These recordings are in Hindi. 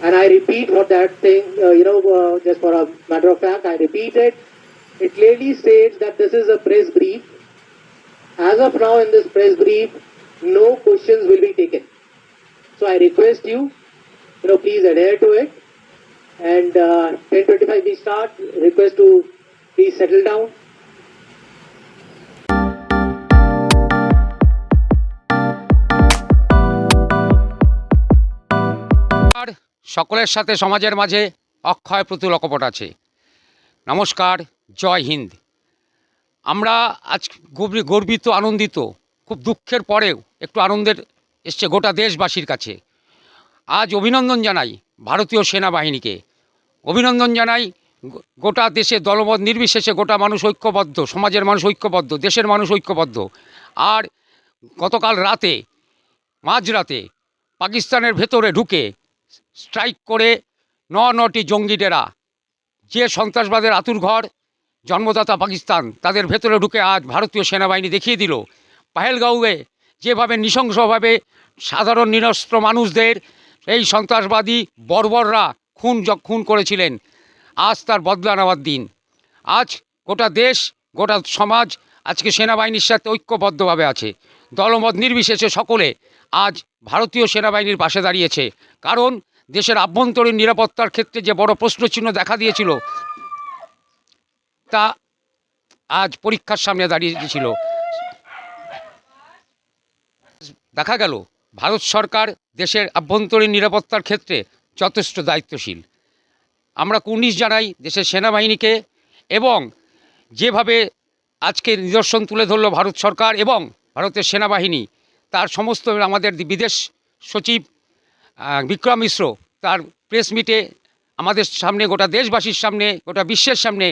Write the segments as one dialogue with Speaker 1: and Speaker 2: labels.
Speaker 1: And I repeat what that thing, just for a matter of fact, I repeat it. It clearly states that this is a press brief. As of now, in this press brief, no questions will be taken. So I request you, please adhere to it. And 10:25 we start. Request to please settle down.
Speaker 2: আর সকলের সাথে সমাজের মাঝে অক্ষয় প্রতুল অকপট আছে। নমস্কার, জয় হিন্দ। আমরা আজ গর্বিত, আনন্দিত, খুব দুঃখের পরেও একটু আনন্দের এসছে গোটা দেশবাসীর কাছে। আজ অভিনন্দন জানাই ভারতীয় সেনাবাহিনীকে, অভিনন্দন জানাই গোটা দেশে দলমত নির্বিশেষে গোটা মানুষ ঐক্যবদ্ধ, সমাজের মানুষ ঐক্যবদ্ধ, দেশের মানুষ ঐক্যবদ্ধ। আর গতকাল রাতে, মাঝরাতে পাকিস্তানের ভেতরে ঢুকে স্ট্রাইক করে নটি জঙ্গি ডেরা, যে সন্ত্রাসবাদের আতুরঘর জন্মদাতা পাকিস্তান, তাদের ভেতরে ঢুকে আজ ভারতীয় সেনাবাহিনী দেখিয়ে দিল পাহেলগাঁওয়ে যেভাবে নৃশংসভাবে সাধারণ নিরস্ত্র মানুষদের এই সন্ত্রাসবাদী বর্বররা খুন করেছিলেন। আজ তার বদলা নেওয়ার দিন। আজ গোটা দেশ, গোটা সমাজ আজকে সেনাবাহিনীর সাথে ঐক্যবদ্ধভাবে আছে। দলমত নির্বিশেষে সকলে আজ ভারতীয় সেনাবাহিনীর পাশে দাঁড়িয়েছে। কারণ দেশের আভ্যন্তরীণ নিরাপত্তার ক্ষেত্রে যে বড় প্রশ্নচিহ্ন দেখা দিয়েছিল, তা আজ পরীক্ষার সামনে দাঁড়িয়েছিল। দেখা গেল ভারত সরকার দেশের আভ্যন্তরীণ নিরাপত্তার ক্ষেত্রে যথেষ্ট দায়িত্বশীল। আমরা কুর্নিশ জানাই দেশের সেনাবাহিনীকে, এবং যেভাবে আজকে নিদর্শন তুলে ধরল ভারত সরকার এবং ভারতের সেনাবাহিনী, তার সমস্ত আমাদের বিদেশ সচিব বিক্রম মিশ্র তার প্রেস মিটে আমাদের সামনে, গোটা দেশবাসীর সামনে, গোটা বিশ্বের সামনে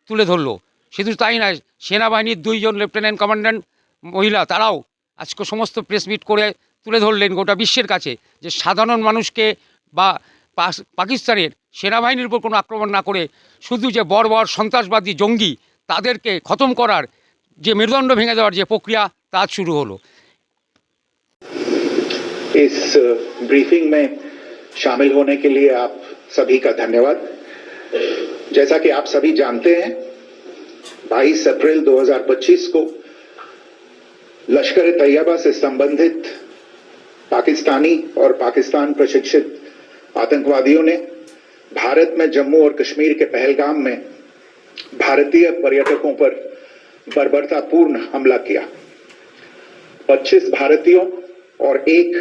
Speaker 2: তুলে ধরল। শুধু তাই নয়, সেনাবাহিনীর 2 জন লেফটেন্যান্ট কমান্ড্যান্ট মহিলা, তারাও আজকে সমস্ত প্রেস মিট করে তুলে ধরলেন গোটা বিশ্বের কাছে যে সাধারণ মানুষকে বা পাকিস্তানের সেনাবাহিনীর উপর কোনো আক্রমণ না করে শুধু যে বর্বর সন্ত্রাসবাদী জঙ্গি, তাদেরকে খতম করার যে মেরুদণ্ড ভেঙে দেওয়ার যে প্রক্রিয়া, তা শুরু হলো।
Speaker 3: इस ब्रीफिंग में शामिल होने के लिए आप सभी का धन्यवाद। जैसा कि आप सभी जानते हैं, 22 अप्रैल 2025 को लश्कर तैयबा से संबंधित पाकिस्तानी और पाकिस्तान प्रशिक्षित आतंकवादियों ने भारत में जम्मू और कश्मीर के पहलगाम में भारतीय पर्यटकों पर बर्बरतापूर्ण हमला किया। 25 भारतीयों और एक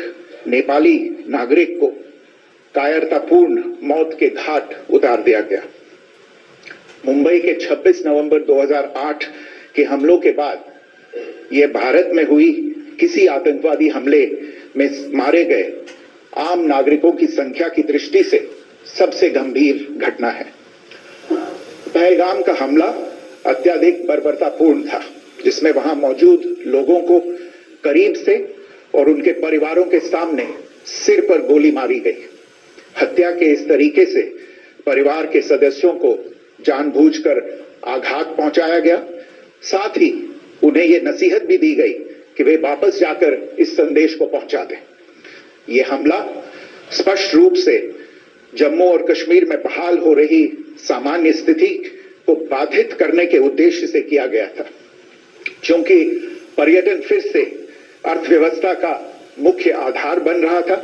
Speaker 3: नेपाली नागरिक को कायरतापूर्ण मौत के घाट उतार दिया गया। मुंबई के 26 नवंबर 2008 के हमलों के बाद ये भारत में हुई किसी आतंकवादी हमले में मारे गए आम नागरिकों की संख्या की दृष्टि से सबसे गंभीर घटना है। पहलगाम का हमला अत्यधिक बर्बरतापूर्ण था, जिसमें वहां मौजूद लोगों को करीब से और उनके परिवारों के सामने सिर पर गोली मारी गई। हत्या के इस तरीके से परिवार के सदस्यों को जानबूझकर आघात पहुंचाया गया। साथ ही उन्हें यह नसीहत भी दी गई कि वे वापस जाकर इस संदेश को पहुंचा दें। यह हमला स्पष्ट रूप से जम्मू और कश्मीर में बहाल हो रही सामान्य स्थिति को बाधित करने के उद्देश्य से किया गया था। क्योंकि पर्यटन फिर से अर्थव्यवस्था का मुख्य आधार बन रहा था,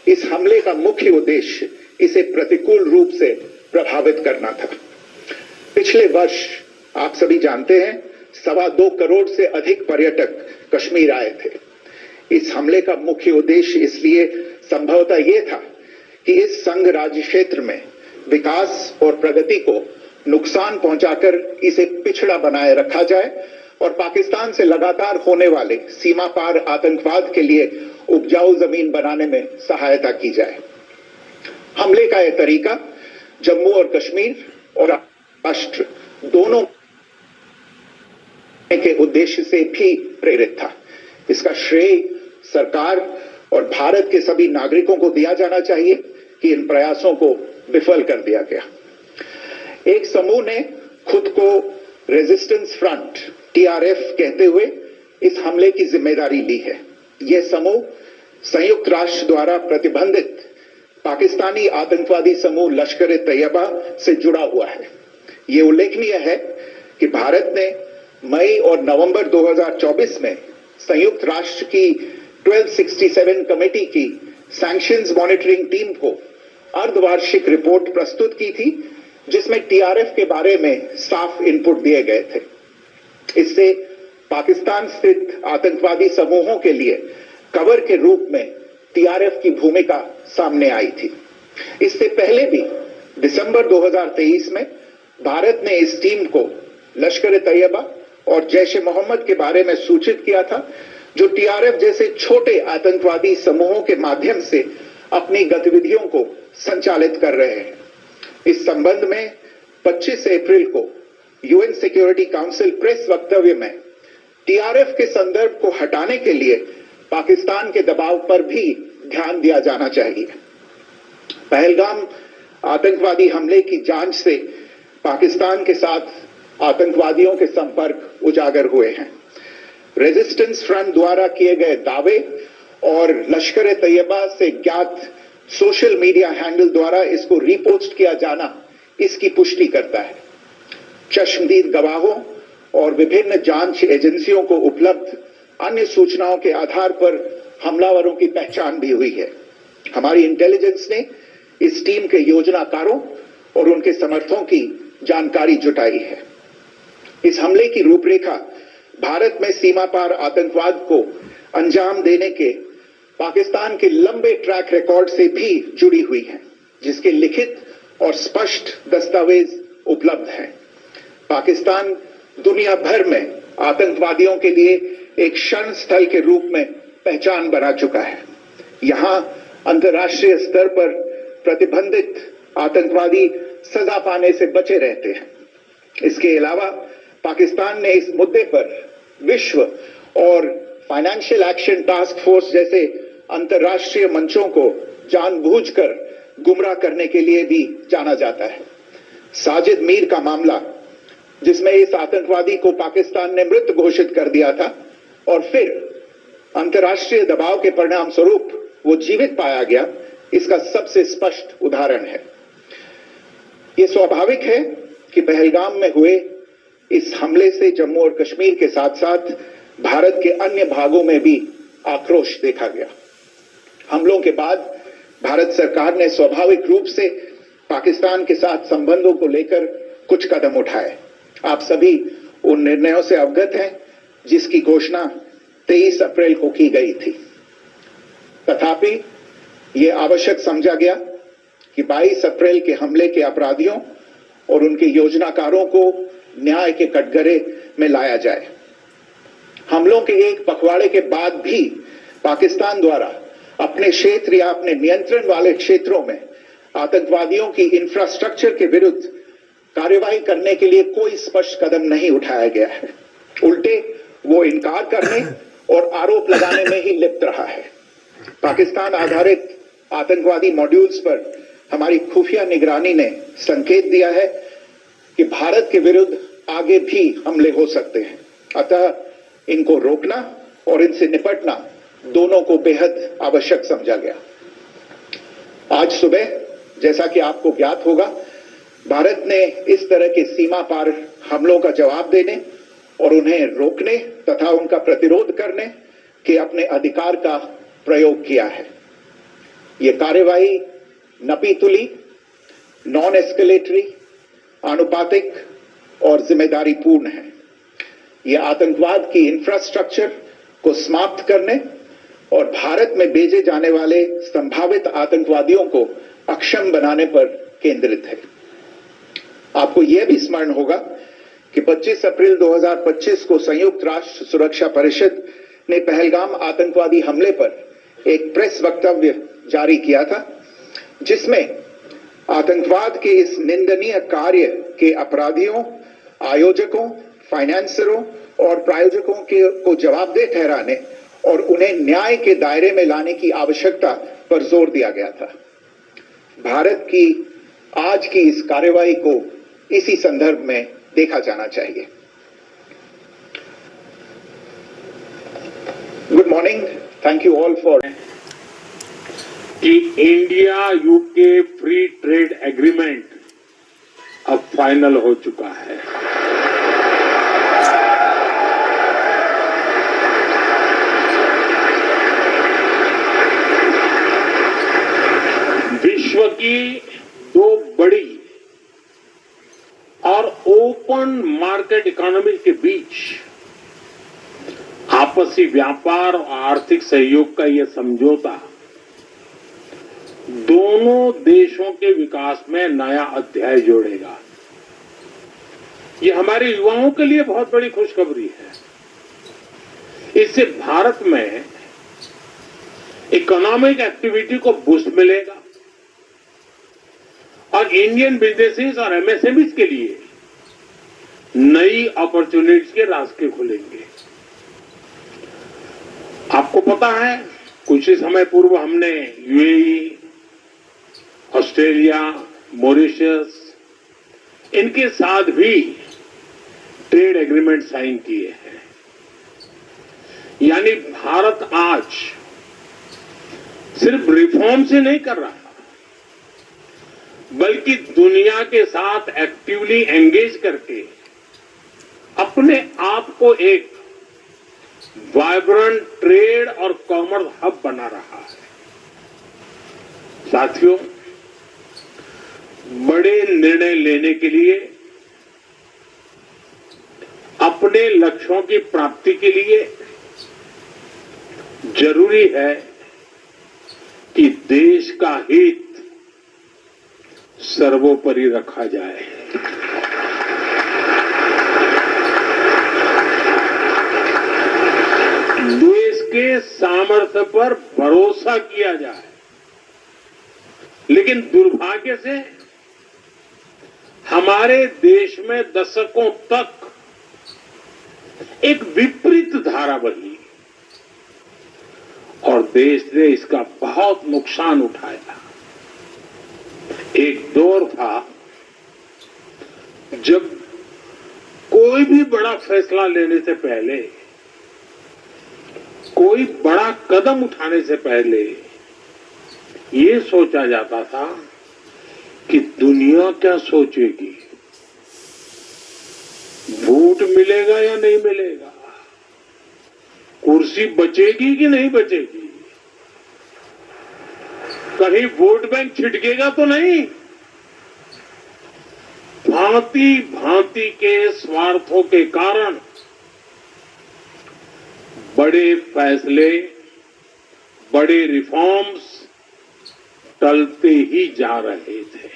Speaker 3: इस हमले का मुख्य उद्देश्य इसे प्रतिकूल रूप से प्रभावित करना था। पिछले वर्ष आप सभी जानते हैं 2.25 करोड़ से अधिक पर्यटक कश्मीर आए थे। इस हमले का मुख्य उद्देश्य इसलिए संभवतः यह था कि इस संघ राज्य क्षेत्र में विकास और प्रगति को नुकसान पहुंचाकर इसे पिछड़ा बनाए रखा जाए और पाकिस्तान से लगातार होने वाले सीमा पार आतंकवाद के लिए उपजाऊ जमीन बनाने में सहायता की जाए। हमले का यह तरीका जम्मू और कश्मीर और राष्ट्र दोनों के उद्देश्य से भी प्रेरित था। इसका श्रेय सरकार और भारत के सभी नागरिकों को दिया जाना चाहिए कि इन प्रयासों को विफल कर दिया गया। एक समूह ने खुद को रेजिस्टेंस फ्रंट TRF कहते हुए इस हमले की जिम्मेदारी ली है। यह समूह संयुक्त राष्ट्र द्वारा प्रतिबंधित पाकिस्तानी आतंकवादी समूह लश्कर ए तैयबा से जुड़ा हुआ है। ये उल्लेखनीय है कि भारत ने मई और नवंबर 2024 में संयुक्त राष्ट्र की 1267 कमेटी की सैंक्शंस मॉनिटरिंग टीम को अर्धवार्षिक रिपोर्ट प्रस्तुत की थी, जिसमें टीआरएफ के बारे में साफ इनपुट दिए गए थे। इससे पाकिस्तान स्थित आतंकवादी समूहों के लिए कवर के रूप में टीआरएफ की भूमिका सामने आई थी। इससे पहले भी दिसंबर 2023 में भारत ने इस टीम को लश्कर ए तैयबा और जैश ए मोहम्मद के बारे में सूचित किया था, जो टीआरएफ जैसे छोटे आतंकवादी समूहों के माध्यम से अपनी गतिविधियों को संचालित कर रहे हैं। इस संबंध में 25 अप्रैल को यूएन सिक्योरिटी काउंसिल प्रेस वक्तव्य में टीआरएफ के संदर्भ को हटाने के लिए पाकिस्तान के दबाव पर भी ध्यान दिया जाना चाहिए। पहलगाम आतंकवादी हमले की जांच से पाकिस्तान के साथ आतंकवादियों के संपर्क उजागर हुए हैं। रेजिस्टेंस फ्रंट द्वारा किए गए दावे और लश्कर ए तैयबा से ज्ञात सोशल मीडिया हैंडल द्वारा इसको रीपोस्ट किया जाना इसकी पुष्टि करता है। चश्मदीद गवाहों और विभिन्न जांच एजेंसियों को उपलब्ध अन्य सूचनाओं के आधार पर हमलावरों की पहचान भी हुई है। हमारी इंटेलिजेंस ने इस टीम के योजनाकारों और उनके समर्थकों की जानकारी जुटाई है। इस हमले की रूपरेखा भारत में सीमा पार आतंकवाद को अंजाम देने के पाकिस्तान के लंबे ट्रैक रिकॉर्ड से भी जुड़ी हुई है, जिसके लिखित और स्पष्ट दस्तावेज उपलब्ध हैं। पाकिस्तान दुनिया भर में आतंकवादियों के लिए एक शरण स्थल के रूप में पहचान बना चुका है। यहां अंतर्राष्ट्रीय स्तर पर प्रतिबंधित आतंकवादी सजा पाने से बचे रहते हैं। इसके अलावा पाकिस्तान ने इस मुद्दे पर विश्व और फाइनेंशियल एक्शन टास्क फोर्स जैसे अंतर्राष्ट्रीय मंचों को जानबूझकर गुमराह करने के लिए भी जाना जाता है। साजिद मीर का मामला, जिसमें इस आतंकवादी को पाकिस्तान ने मृत घोषित कर दिया था और फिर अंतर्राष्ट्रीय दबाव के परिणाम स्वरूप वो जीवित पाया गया, इसका सबसे स्पष्ट उदाहरण है। ये स्वाभाविक है कि पहलगाम में हुए इस हमले से जम्मू और कश्मीर के साथ साथ भारत के अन्य भागों में भी आक्रोश देखा गया। हमलों के बाद भारत सरकार ने स्वाभाविक रूप से पाकिस्तान के साथ संबंधों को लेकर कुछ कदम उठाए। आप सभी उन निर्णयों से अवगत हैं जिसकी घोषणा 23 अप्रैल को की गई थी। तथापि ये आवश्यक समझा गया कि 22 अप्रैल के हमले के अपराधियों और उनके योजनाकारों को न्याय के कटघरे में लाया जाए। हमलों के एक पखवाड़े के बाद भी पाकिस्तान द्वारा अपने क्षेत्र या अपने नियंत्रण वाले क्षेत्रों में आतंकवादियों की इंफ्रास्ट्रक्चर के विरुद्ध कार्यवाही करने के लिए कोई स्पष्ट कदम नहीं उठाया गया है। उल्टे वो इनकार करने और आरोप लगाने में ही लिप्त रहा है। पाकिस्तान आधारित आतंकवादी मॉड्यूल्स पर हमारी खुफिया निगरानी ने संकेत दिया है कि भारत के विरुद्ध आगे भी हमले हो सकते हैं। अतः इनको रोकना और इनसे निपटना दोनों को बेहद आवश्यक समझा गया। आज सुबह, जैसा कि आपको ज्ञात होगा, भारत ने इस तरह के सीमा पार हमलों का जवाब देने और उन्हें रोकने तथा उनका प्रतिरोध करने के अपने अधिकार का प्रयोग किया है। यह कार्यवाही नपीतुली, नॉन एस्केलेटरी, आनुपातिक और जिम्मेदारी पूर्ण है। यह आतंकवाद की इंफ्रास्ट्रक्चर को समाप्त करने और भारत में भेजे जाने वाले संभावित आतंकवादियों को अक्षम बनाने पर केंद्रित है। आपको यह भी स्मरण होगा कि 25 अप्रैल 2025 को संयुक्त राष्ट्र सुरक्षा परिषद ने पहलगाम आतंकवादी हमले पर एक प्रेस वक्तव्य जारी किया था, जिसमें आतंकवाद के इस निंदनीय कार्य के अपराधियों, आयोजकों, फाइनेंसरों और प्रायोजकों को जवाबदेह ठहराने और उन्हें न्याय के दायरे में लाने की आवश्यकता पर जोर दिया गया था। भारत की आज की इस कार्यवाही को इसी संदर्भ में देखा जाना चाहिए। Good morning, thank you all for.
Speaker 4: कि India UK free trade agreement अब फाइनल हो चुका है। विश्व की दो बड़ी और ओपन मार्केट इकोनॉमी के बीच आपसी व्यापार और आर्थिक सहयोग का यह समझौता दोनों देशों के विकास में नया अध्याय जोड़ेगा। यह हमारे युवाओं के लिए बहुत बड़ी खुशखबरी है। इससे भारत में इकोनॉमिक एक्टिविटी को बूस्ट मिलेगा और इंडियन बिजनेसेस और एमएसएमईज के लिए नई अपॉर्चुनिटीज के रास्ते खुलेंगे। आपको पता है, कुछ ही समय पूर्व हमने यूएई, ऑस्ट्रेलिया, मॉरिशस इनके साथ भी ट्रेड एग्रीमेंट साइन किए हैं। यानी भारत आज सिर्फ रिफॉर्म से नहीं कर रहा, बल्कि दुनिया के साथ एक्टिवली एंगेज करके अपने आप को एक वाइब्रेंट ट्रेड और कॉमर्स हब बना रहा है। साथियों, बड़े निर्णय लेने के लिए, अपने लक्ष्यों की प्राप्ति के लिए जरूरी है कि देश का हित सर्वोपरि रखा जाए। देश के सामर्थ्य पर भरोसा किया जाए। लेकिन दुर्भाग्य से हमारे देश में दशकों तक एक विपरीत धारा बनी और देश ने इसका बहुत नुकसान उठाया। एक दौर था जब कोई भी बड़ा फैसला लेने से पहले, कोई बड़ा कदम उठाने से पहले ये सोचा जाता था कि दुनिया क्या सोचेगी, वोट मिलेगा या नहीं मिलेगा, कुर्सी बचेगी कि नहीं बचेगी, कहीं वोट बैंक छिटकेगा तो नहीं। भांति भांति के स्वार्थों के कारण बड़े फैसले, बड़े रिफॉर्म्स टलते ही जा रहे थे।